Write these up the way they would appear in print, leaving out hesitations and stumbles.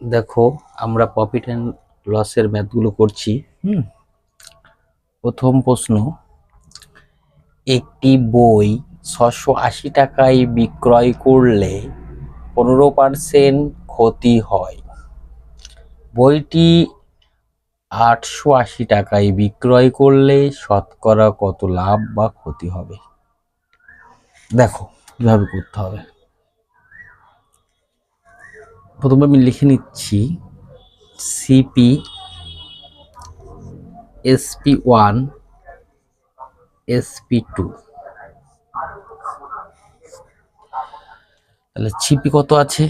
দেখো, আমরা profit and লসের ম্যাথগুলো করছি। প্রথম প্রশ্ন, একটি বই 680 টাকায় বিক্রয় করলে 15% ক্ষতি হয়। বইটি 880 টাকায় বিক্রয় করলে শতকরা কত লাভ বা ক্ষতি হবে? দেখো কিভাবে করতে হবে। প্রথমে আমি লিখে নিচ্ছি সিপি SP1 SP2। তাহলে সিপি কত আছে?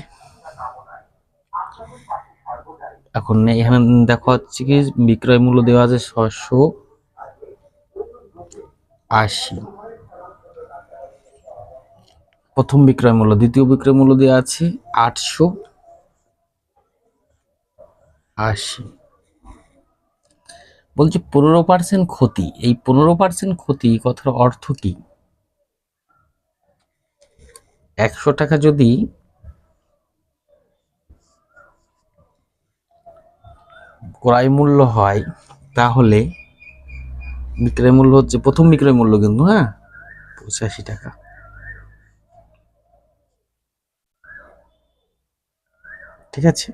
এখন এখানে দেখা হচ্ছে কি বিক্রয় মূল্য দেওয়া আছে 680। প্রথম বিক্রয় মূল্য, দ্বিতীয় বিক্রয় মূল্য দেওয়া আছে 880। বলছি 15% ক্ষতি। এই 15% ক্ষতি কথার অর্থ কি? 100 টাকা যদি ক্রয় মূল্য হয় তাহলে বিক্রয় মূল্য হচ্ছে, প্রথম বিক্রয় মূল্য কিন্তু 85 টাকা। ঠিক আছে,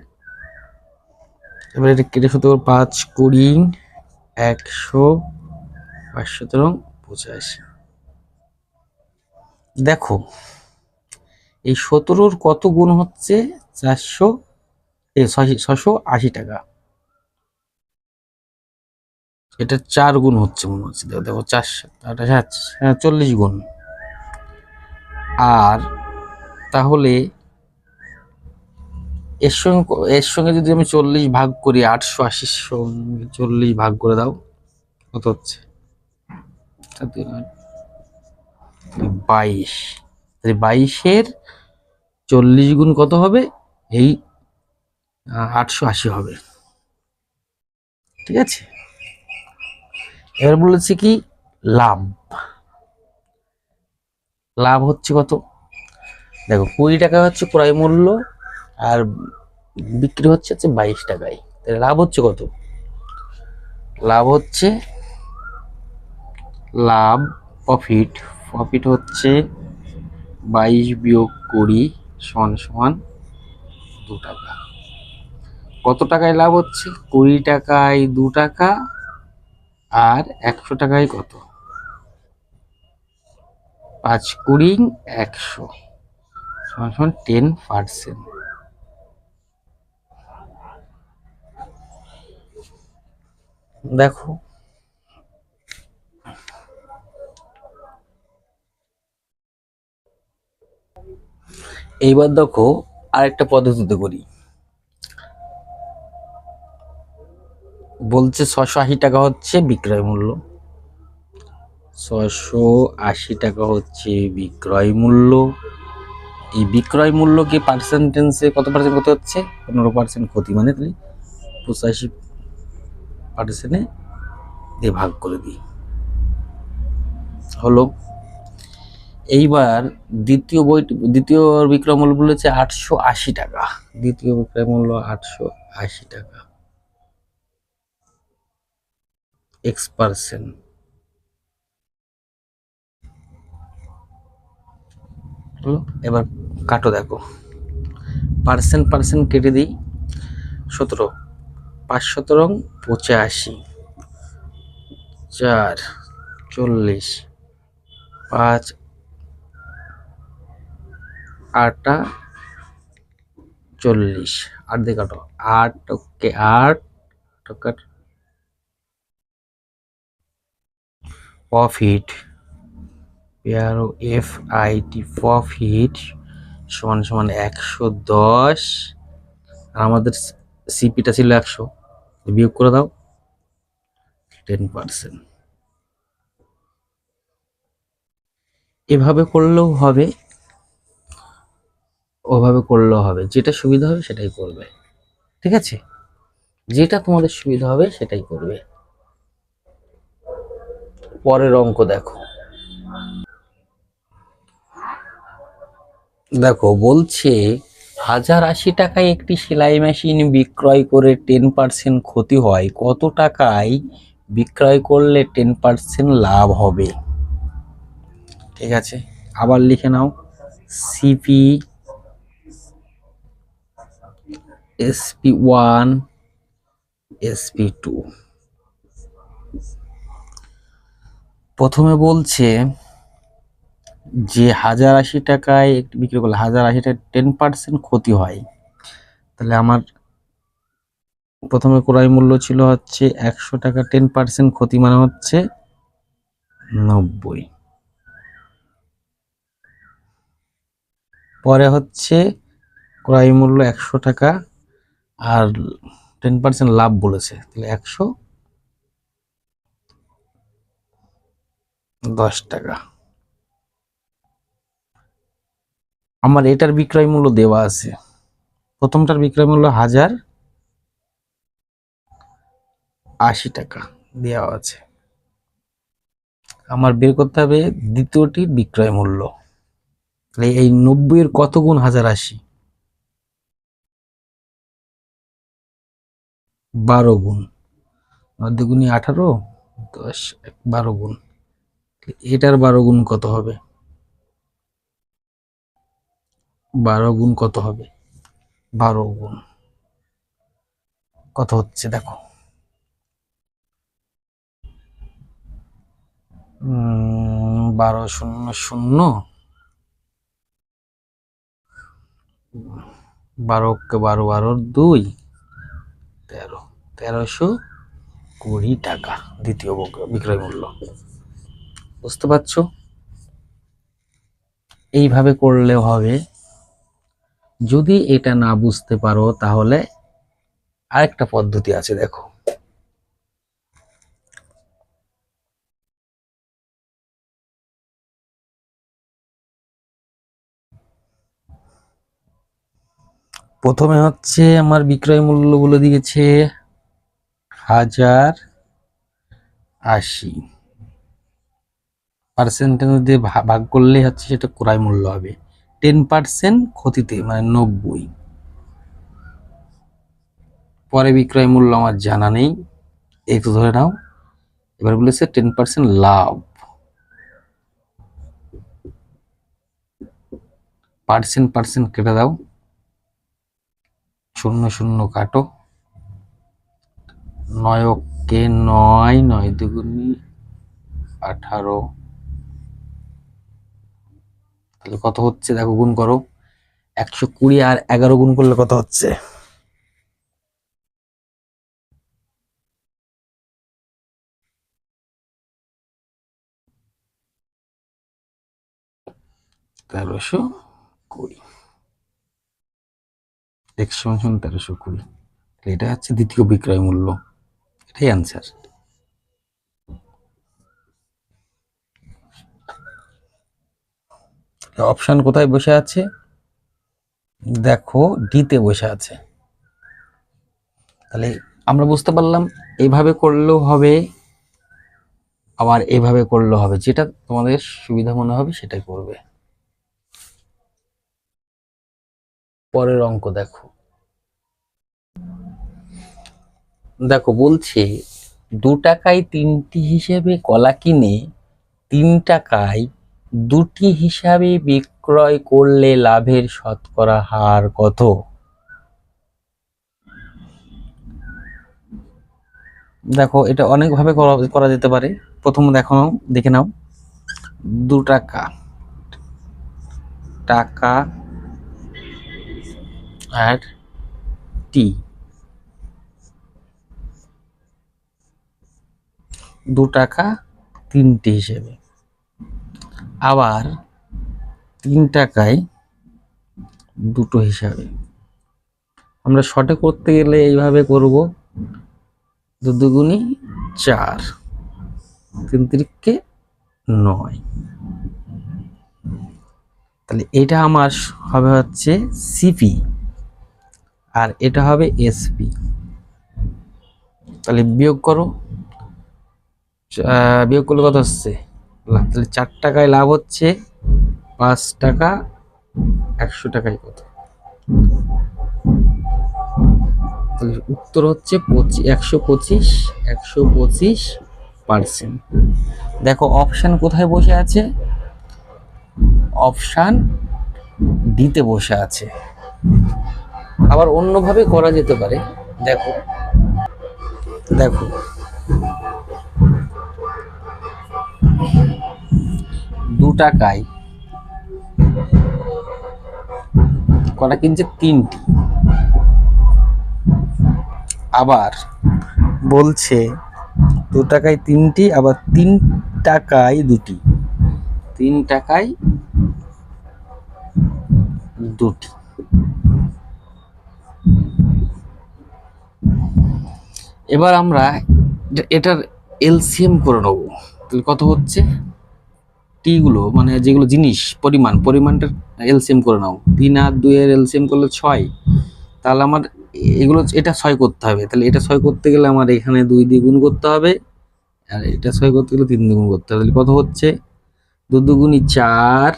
এবার এটা কেটে শুধু 5, 20, 100, 517, 85। দেখো এই 17-র কত গুণ হচ্ছে? 680 টাকা। এটা 4 গুণ হচ্ছে মনে হচ্ছে। দেখো 40 গুণ। আর তাহলে এর সঙ্গে যদি আমি 40 ভাগ করি, 880 সঙ্গে 40 ভাগ করে দাও, কত হচ্ছে? 22। 22-এর 40 গুণ কত হবে? এই 880 হবে। ঠিক আছে, এবার বলেছে কি লাভ। লাভ হচ্ছে কত? দেখো 20 টাকা হচ্ছে ক্রয় মূল্য আর বিক্রি হচ্ছে 22 টাকায়। তাহলে লাভ হচ্ছে কত? লাভ হচ্ছে প্রফিট হচ্ছে 22 বিয়োগ 20 সমান 2 টাকা। কত টাকায় লাভ হচ্ছে? 20 টাকায় 2 টাকা আর 100 টাকায় কত? 5, 20, 100 সমান 10%। দেখো এইবার দেখো আরেকটা পদ্ধতিতে করি। বলছে 680 টাকা হচ্ছে বিক্রয় মূল্য, 680 টাকা হচ্ছে বিক্রয় মূল্য। এই বিক্রয় মূল্যকে পার্সেন্টেজে কত পার্সেন্ট ক্ষতি হচ্ছে? 15% ক্ষতি, মানে 85% দিয়ে ভাগ করে দিই, হলো। এইবার দ্বিতীয় বিক্রয় মূল্য বলেছে 880 টাকা। দ্বিতীয় বিক্রয় মূল্য 880 টাকা, X%। এবার কাটো, দেখো পার্সেন্ট কেটে দিই। 17, 5 17, 85, 4, 40, 5 8 40, 8 দিয়ে কাটো, 8 ওকে 8 টাকা। প্রফিট প্রফিট সমান 110। আর আমাদের সিপিটা ছিল 100, বিয়োগ করে দাও 10%। এভাবে করলেও হবে, ওভাবে করলেও হবে, যেটা সুবিধা হবে সেটাই করবে। ঠিক আছে, যেটা তোমাদের সুবিধা হবে সেটাই করবে। পরের অঙ্ক দেখো। দেখো বলছে 1080 টাকায় একটি সেলাই মেশিন বিক্রয় করে 10% ক্ষতি হয়, কত টাকায় বিক্রয় করলে 10% লাভ হবে? ঠিক আছে, আবার লিখে নাও। CP SP1 SP2। প্রথমে বলছে যে 1080 টাকায় একটি বিক্রি করলে 1080 টাকায় 10% ক্ষতি হয়। তাহলে আমার প্রথমে ক্রয় মূল্য ছিল হচ্ছে 100 টাকা, 10% ক্ষতি মানে হচ্ছে 90। পরে হচ্ছে ক্রয় মূল্য 100 টাকা আর 10% লাভ বলেছে, তাহলে 110 টাকা। আমার এটার বিক্রয় মূল্য দেওয়া আছে, প্রথমটার বিক্রয় মূল্য 1080 টাকা দেওয়া আছে। আমার বের করতে হবে দ্বিতীয়টির বিক্রয় মূল্য। তাহলে এই 90 এর কত গুণ 1080? 12 গুণ। 12 গুণে 18, 10, 12 গুণ। এটার 12 গুণ কত হবে? 12 গুণ কত হবে? 12 গুণ কত হচ্ছে দেখো, 12 শূন্য শূন্য, 12 কে 12, 12 2, 13, 1320 টাকা দ্বিতীয় বিক্রয় মূল্য। বুঝতে পারছো? এইভাবে করলেও হবে। যদি এটা না বুঝতে পারো তাহলে আরেকটা পদ্ধতি আছে, দেখো। প্রথমে হচ্ছে আমার বিক্রয় মূল্য বলে দিয়েছে 1080, পার্সেন্টেজ দিয়ে ভাগ করলে হচ্ছে সেটা ক্রয় মূল্য হবে। 10% ক্ষতিতে মানে 90। পরে বিক্রয় মূল্য আমার জানা নেই, একটু ধরে নাও। এবার বলেছে 10% লাভ, পার্সেন্ট কেটে দাও, শূন্য শূন্য কাটো, 9 কে 9, 9 দুগুণে 18। তাহলে কত হচ্ছে দেখো, গুণ করো। 120 আর 11 গুণ করলে কত হচ্ছে? 1320। x সমান 1320। এটা হচ্ছে দ্বিতীয় বিক্রয় মূল্য, এটাই অ্যান্সার। অপশন কোথায় বসে আছে দেখো, ডিতে বসে আছে। তাহলে আমরা বুঝতে পারলাম এইভাবে করলেও হবে, আবার এইভাবে করলেও হবে, যেটা তোমাদের সুবিধা মনে হবে সেটাই করবে। পরের অঙ্ক দেখো। দেখো বলছে 2 টাকায় 3টি হিসেবে কলা কিনে 3 টাকায় 2টি হিসাবে বিক্রয় করলে লাভের শতকরা হার কত? দেখো এটা অনেকভাবে করা যেতে পারে। প্রথম দেখে নাও, 2 টাকা, টাকা আর টি, 2 টাকা 3টি হিসেবে, আবার 3 টাকায় 2টো হিসাবে। আমরা শর্টে করতে গেলে এইভাবে করব, 2 দুগুণে 4, 3 তিরিকে 9। তাহলে এটা আমার হবে হচ্ছে সিপি আর এটা হবে এসপি। তাহলে বিয়োগ করো, বিয়োগ করলে কত হচ্ছে? তাহলে 4 টাকায় লাভ হচ্ছে, 5 টাকা, 100 টাকায় কত? তাহলে উত্তর হচ্ছে 125%। দেখো অপশান কোথায় বসে আছে, অপশান ডিতে বসে আছে। আবার অন্যভাবে করা যেতে পারে। দেখো দেখো 2 টাকায় কটা কিনছে 3টি, আবার বলছে 2 টাকায় 3টি, আবার 3 টাকায় 2টি, 3 টাকায় 2টি। এবার আমরা এটার এলসিএম করে নেব। তাহলে কত হচ্ছে, টি গুলো মানে যেগুলো জিনিস পরিমাণটার এলসিএম করে নাও। 3 আর 2 এর এলসিএম করলে 6, তাহলে আমার এগুলো এটা 6 করতে হবে। তাহলে এটা 6 করতে গেলে আমার এখানে 2 দিয়ে গুণ করতে হবে, আর এটা 6 করতে গেলে 3 দিয়ে গুণ করতে হবে। তাহলে কত হচ্ছে, 2 দুগুণি 4,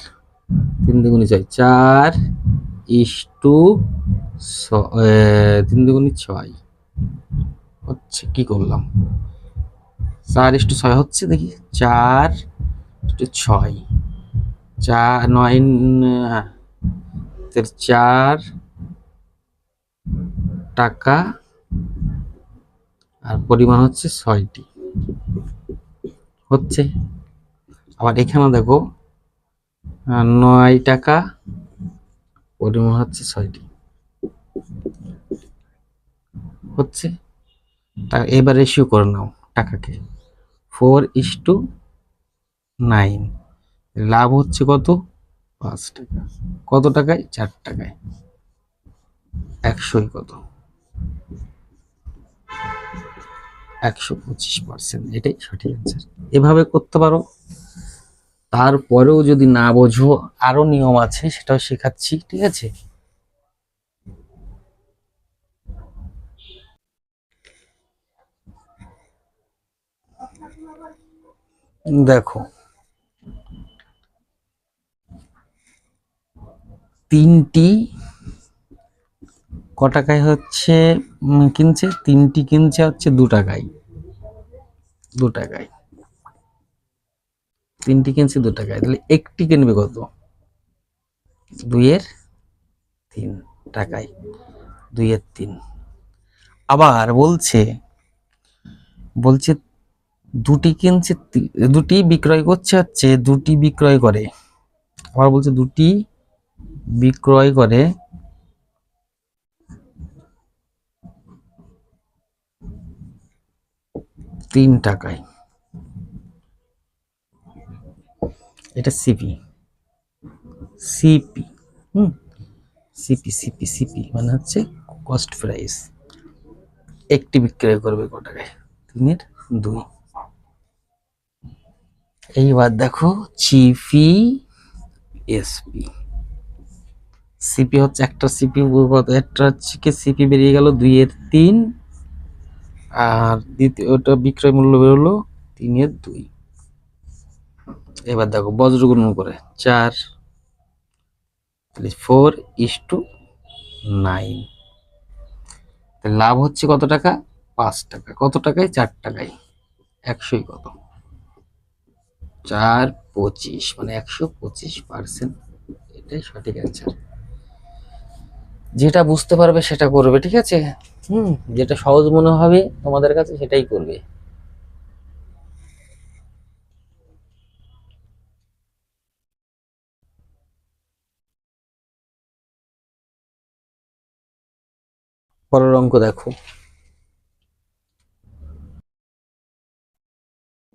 3 দুগুণি 6, 4 ইস্টু 3 দুগুণি 6 হচ্ছে, কি করলাম, 4:6 হচ্ছে, দেখি 4:6, 4 9, হ্যাঁ 4 টাকা আর পরিমাণ হচ্ছে 6টি হচ্ছে। আবার এখানে দেখো 9 টাকা, পরিমাণ হচ্ছে 6টি হচ্ছে। এবার রেশিও করে নাও টাকাকে, 4:9। লাভ হচ্ছে কত, 5 টাকা। কত টাকায়, 4 টাকায়। 100 কত, 125%। এটাই সঠিক অ্যান্সার। এভাবে করতে পারো। তারপরেও যদি না বোঝো, আরো নিয়ম আছে, সেটাও শেখাচ্ছি, ঠিক আছে। দেখো 3টি ক টাকায় হচ্ছে কিনছে, 3টি কিনছে হচ্ছে 2 টাকায়, 2 টাকায় 3টি কিনছে 2 টাকায়। তাহলে একটি কিনবে কত, 2 এর 3 টাকায়, 2 এর 3। আবার বলছে বলছে 2টি কিনছে, 2টি বিক্রয় করছে হচ্ছে, 2টি বিক্রয় করে, আবার বলছে 2টি বিক্রয় করে 3 টাকায়। এটা CP, CP CP CP CP মানে হচ্ছে কস্ট প্রাইস। একটি বিক্রয় করবে ক টাকায়, 3 এর 2। এইবার দেখো জিপি এসপি। সিপি হচ্ছে একটা সিপি, একটা হচ্ছে সিপি বেরিয়ে গেল 2 এর 3, আর দ্বিতীয়টা বিক্রয় মূল্য বেরোলো 3 এর 2। এবার দেখো বজ্র গুণন করে 4, 4:9। লাভ হচ্ছে কত টাকা, 5 টাকা। কত টাকায়, 4 টাকায়। 100 কত, 4.25, মানে 125%। এটাই সঠিক অ্যান্সার। যেটা বুঝতে পারবে সেটা করবে, ঠিক আছে। যেটা সহজ মনে হবে তোমাদের কাছে সেটাই করবে। পরের অঙ্ক দেখো।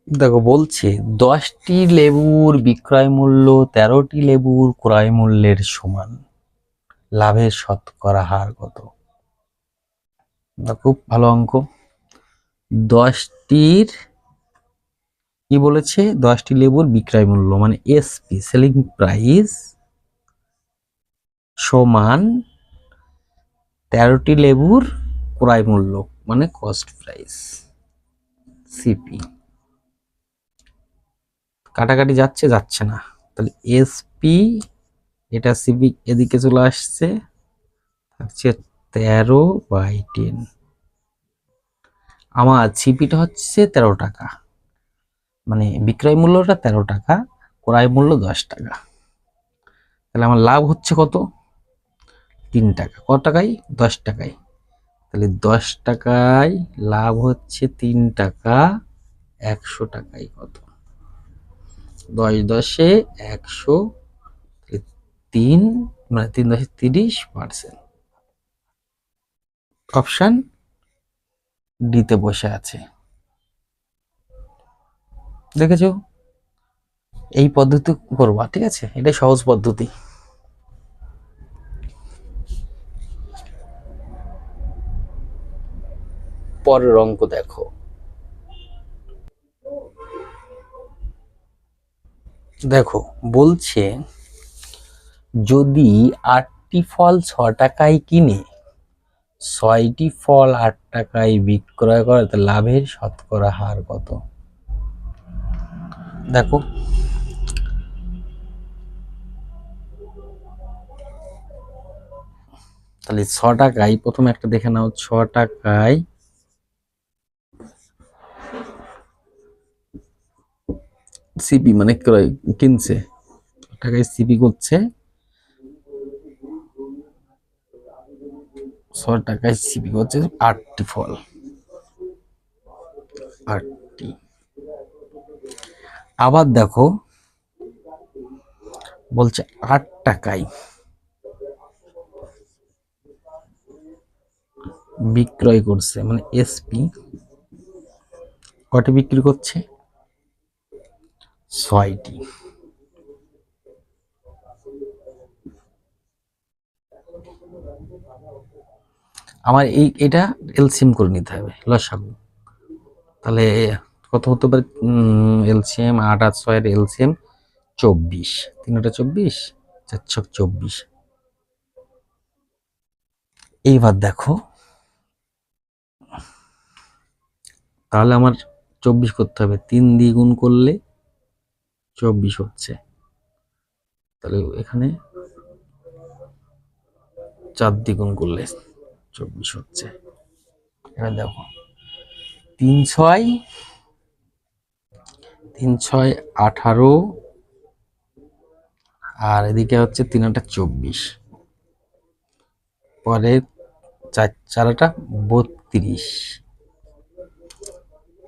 দেখো বলছে 10টি লেবুর বিক্রয় মূল্য 13টি লেবুর ক্রয় মূল্যের সমান, লাভের শতকরা হার কত। খুব ভালো অঙ্ক। 10টির কি বলেছে, 10টি লেবুর বিক্রয় মূল্য মানে এসপি, সেলিং প্রাইস, সমান 13টি লেবুর ক্রয় মূল্য মানে কস্ট প্রাইস, সিপি। কাটাকাটি যাচ্ছে, যাচ্ছে না, তাহলে এসপি, এটা সিপি এদিকে চলে আসছে, হচ্ছে 13/10। আমার সিপিটা হচ্ছে 13 টাকা, মানে বিক্রয় মূল্যটা 13 টাকা, ক্রয় মূল্য 10 টাকা। তাহলে আমার লাভ হচ্ছে কত? 3 টাকা। কত টাকায়? 10 টাকায়। তাহলে 10 টাকায় লাভ হচ্ছে 3 টাকা। 100 টাকায় কত? 10 10-এ 100, 3 মানে 3 10-এ 30%। অপশন ডিতে বসে আছে। দেখেছো? এই পদ্ধতি করবা, ঠিক আছে? এটাই সহজ পদ্ধতি। পরের অঙ্ক দেখো। দেখো বলছে যদি 8টি ফল 6 টাকায় কিনে 6টি ফল 8 টাকায় বিক্রয় করে, তো লাভের শতকরা হার কত? দেখো তাহলে 6 টাকায় প্রথমে একটা দেখে নাও। 6 টাকায় সিপি মানে ক্রয় কিনছে, টাকায় সিপি করছে, 6 টাকায় সিপি করছে 8টি ফল, 8টি। আবার দেখো বলছে 8 টাকায় বিক্রয় করছে, মানে এসপি কয়টা বিক্রি করছে? 6টি। আমার এটা এলসিএম করে নিতে হবে, লসাগু। তাহলে কত হতে পারে? এলসিএম 8 আর 6 এর এলসিএম 24, 3টা 24, 4 24। এইবার দেখো তাহলে আমার 24 করতে হবে, 3 দিয়ে গুণ করলে 24 হচ্ছে। তাহলে এখানে 4 দিয়ে গুণ করলে 24 হচ্ছে। এবার দেখো 3 6 18, আর এদিকে হচ্ছে 3 8 24, পরে 4 4 8 32,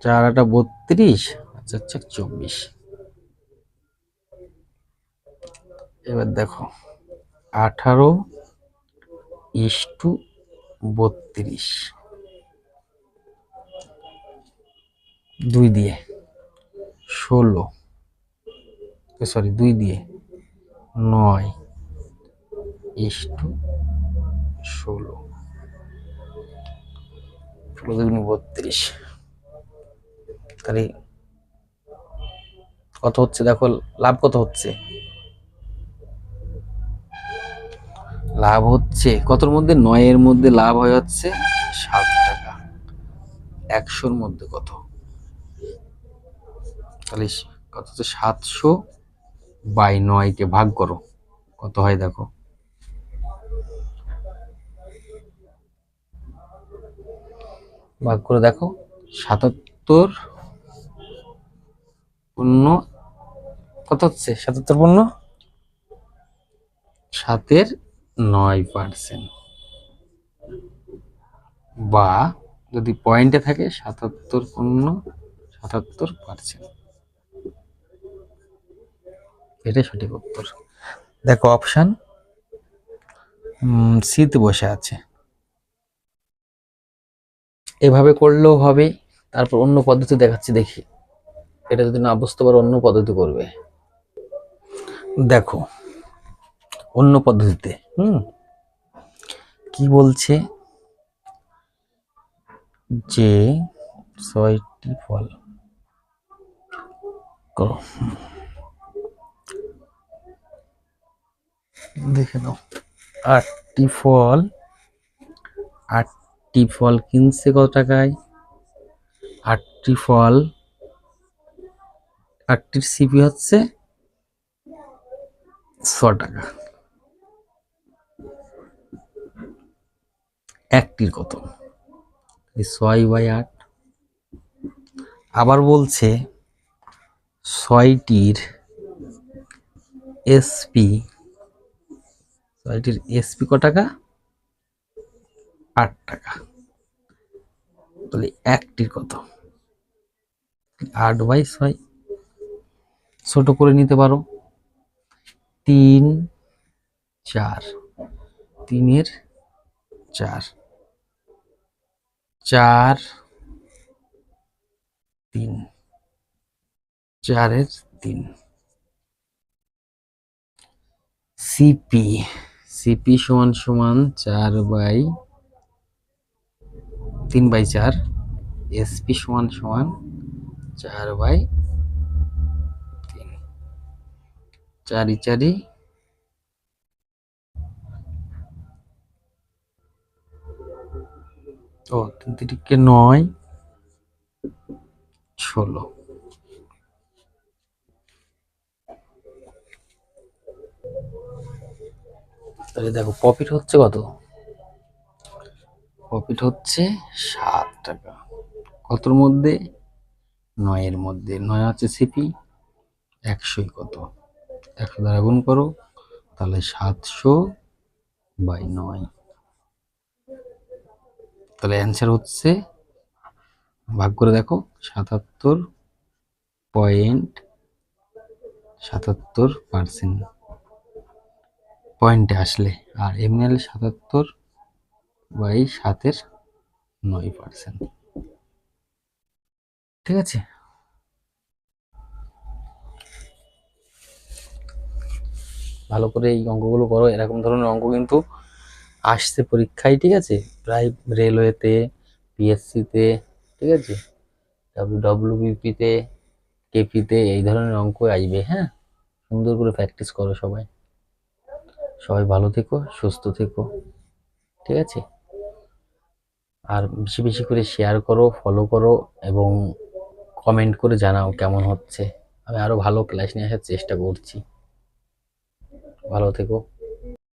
4 8 32, আচ্ছা 24। এবার দেখো 18:32, 2 দিয়ে 16, সরি 2 দিয়ে 9:16, 16×32। তাহলে কত হচ্ছে দেখো, লাভ কত হচ্ছে? লাভ হচ্ছে কতর মধ্যে? 9 এর মধ্যে লাভ হয়ে যাচ্ছে 7 টাকা। 100-র মধ্যে কত? তাহলে কত হচ্ছে? 700/9-কে ভাগ করো, কত হয় দেখো। ভাগ করে দেখো, 77 পূর্ণ কত হচ্ছে? 77 পূর্ণ 7-এর 9%, বা যদি পয়েন্টে থাকে 77.77%। এটাই সঠিক উত্তর। দেখো অপশন সিতে বসে আছে। এভাবে করলেও হবে। তারপর অন্য পদ্ধতি দেখাচ্ছি, দেখি এটা যদি না বুঝতে পারো অন্য পদ্ধতি করবে। দেখো অন্য পদ্ধতিতে কি বলছে যে 6টি ফল করো, দেখে নাও। 8টি ফল, 8টি ফল কিনছে কত টাকায়? 8টি ফল, 8টির সিপি হচ্ছে 6 টাকা। একটির কত? 6/8। আবার বলছে 6টির এসপি, 6টির এসপি ক টাকা? 8 টাকা। তাহলে একটির কত? 8/6। ছোট করে নিতে পারো, 3 4, 3-এর 4, 4 3, 4-এর 3। সিপি, সিপি সমান সমান 3/4, এসপি সমান সমান 4/3। 4 4 ও 3 9 16। তাহলে দেখো প্রফিট হচ্ছে কত? প্রফিট হচ্ছে 7 টাকা। কতর মধ্যে? 9-এর মধ্যে। 9 হচ্ছে সিপি, 100 কত? 100 দ্বারা গুণ করো, তাহলে 700/9। তাহলে অ্যান্সার হচ্ছে, ভাগ করে দেখো, 77.77% পয়েন্টে আসলে। আর এমনি হলে 77/7-9%। ঠিক আছে, ভালো করে এই অঙ্কগুলো করো। এরকম ধরনের অঙ্ক কিন্তু আসছে পরীক্ষায়, ঠিক আছে, প্রায় রেলওয়েতে, পিএসসিতে, ঠিক আছে, ডব্লিউবিপিতে, কেপিতে এই ধরনের অঙ্ক আসবে। হ্যাঁ, সুন্দর করে প্র্যাকটিস করো সবাই। সবাই ভালো থেকো, সুস্থ থেকো, ঠিক আছে। আর বেশি বেশি করে শেয়ার করো, ফলো করো এবং কমেন্ট করে জানাও কেমন হচ্ছে। আমি আরো ভালো ক্লাস নিয়ে আসার চেষ্টা করছি। ভালো থেকো।